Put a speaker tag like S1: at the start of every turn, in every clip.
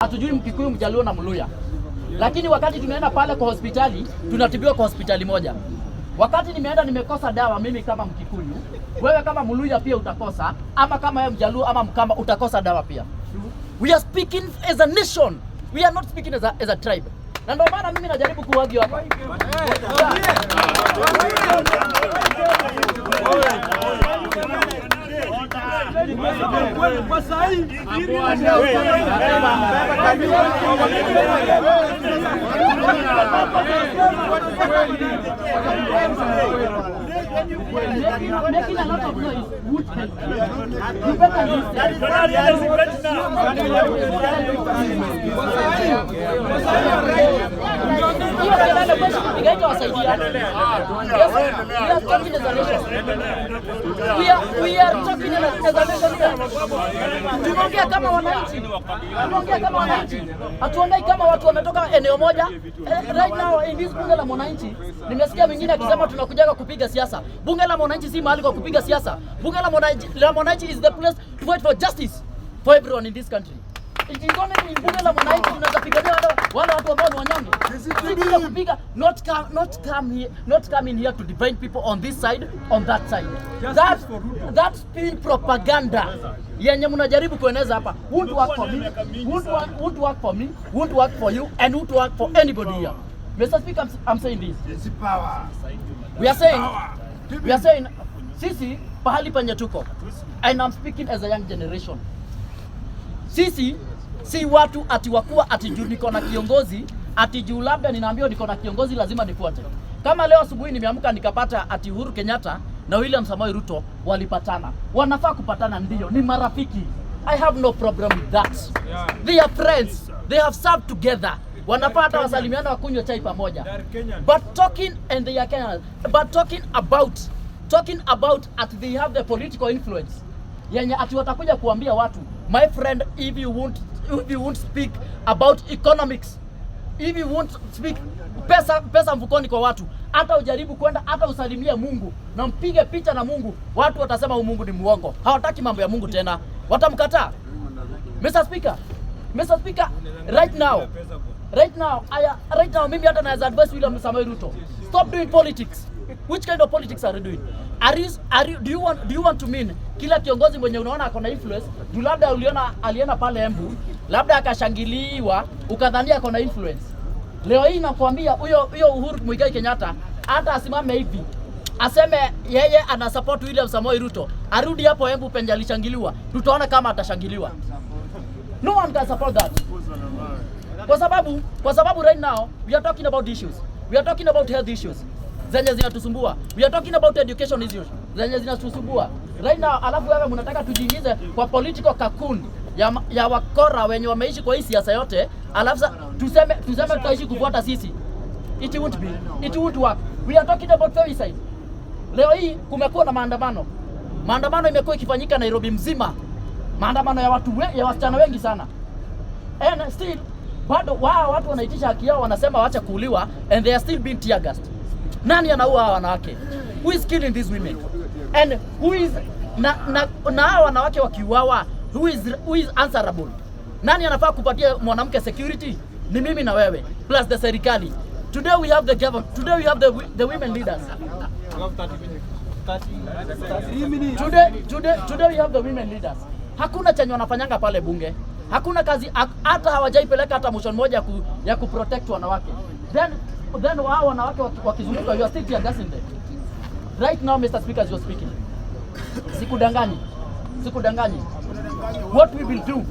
S1: hatujui Mkikuyu, Mjaluo na Mluya. Lakini wakati tunaenda pale kwa hospitali, tunatibiwa kwa hospitali moja. Wakati nimeenda nimekosa dawa, mimi kama Mkikuyu, wewe kama Mluya pia utakosa, ama kama wewe Mjaluo ama Mkamba utakosa dawa pia. We are speaking as a nation. We are not speaking as a tribe. Na ndio maana mimi najaribu kuwagi hapa. Kwa sahi making a lot of noise would help. You better we are talking as a nation. Tunaongea kama wananchi. Tunaongea kama wananchi. Hatuongei kama watu wametoka eneo moja. Right now in this bunge la mwananchi, nimesikia mwingine akisema tunakujaga kupiga siasa. Bunge la mwananchi si mahali kwa kupiga siasa. Bunge la mwananchi is the place to fight for justice for everyone in this country. It is only in bunge la mwananchi tunazapigania wale watu ambao ni wanyonge. Sisi kupiga not come in here to divide people on this side, on that side. That's being propaganda. Yenye mnajaribu kueneza hapa won't work for me, won't work for me, won't work for you, and won't work for anybody here. Mr. Speaker, I'm saying this. We are saying sisi pahali penye tuko, and I'm speaking as a young generation. Sisi si watu ati wakuwa ati juu niko na kiongozi, ati juu labda ninaambiwa niko na kiongozi lazima nifuate. Kama leo asubuhi nimeamka nikapata ati Uhuru Kenyatta na William Samoei Ruto walipatana. Wanafaa kupatana, ndio, ni marafiki. I have no problem with that. They are friends. They have served together. Wanapata wasalimiana wakunywa chai pamoja. But talking and they are Kenyans. But talking about at they have the political influence. Yenye ati watakuja kuambia watu, my friend, if you won't speak about economics, if you won't speak pesa mfukoni kwa watu, hata ujaribu kwenda hata usalimie Mungu na mpige picha na Mungu, watu watasema huyu Mungu ni muongo. Hawataki mambo ya Mungu tena. Watamkataa. Mr. Speaker, right now mimi hata naweza advise William Samoei Ruto, stop doing politics. Which kind of politics are you doing? Do you want to mean kila kiongozi mwenye unaona akona influence, juu labda aliona pale Embu, labda akashangiliwa ukadhania akona influence. Leo hii nakwambia huyo Uhuru Muigai Kenyatta hata asimame hivi aseme yeye ana support William Samoei Ruto, arudi hapo Embu penye alishangiliwa, tutaona kama atashangiliwa. No one can support that. Kwa sababu right now we are talking about issues. We are talking about health issues zenye zinatusumbua. We are talking about education issues zenye zinatusumbua. Right now alafu wewe mnataka tujiingize kwa political cocoon ya wakora wenye wameishi kwa hii siasa yote, alafu tuseme tutaishi kufuata sisi. It won't work. We are talking about femicide. Leo hii kumekuwa na maandamano. Maandamano imekuwa ikifanyika Nairobi mzima. Maandamano ya wasichana wengi sana. And still bado watu wanaitisha haki yao, wanasema waache kuuliwa, and they are still being tear gassed. Nani anaua hawa wanawake? Who is killing these women? And who is na hawa wanawake wakiuawa, who is answerable? Nani anafaa kupatia mwanamke security? Ni mimi na wewe plus the serikali. Today we have the government. Today we have the women leaders. Today we have the women leaders. Hakuna chenye wanafanyanga pale bunge. Hakuna kazi, hata hawajaipeleka hata motion moja ya kuprotect wanawake. Then wao wanawake wakizunguka, you are still tear gassing them. Right now Mr. Speaker, as you are speaking, sikudanganyi. What we will do,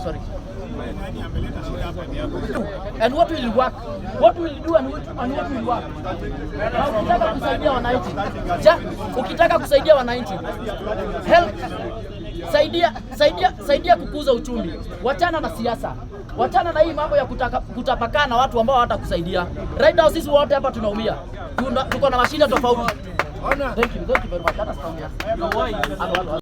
S1: sorry, and what will work, what we will do and what will work. Ukitaka kusaidia wananchi, help, saidia kukuza uchumi. Wachana na siasa. Wachana na hii mambo ya kutapakaa na watu ambao hawatakusaidia. Right now sisi wote hapa tunaumia. Tuko na mashida tofauti. Thank you very much.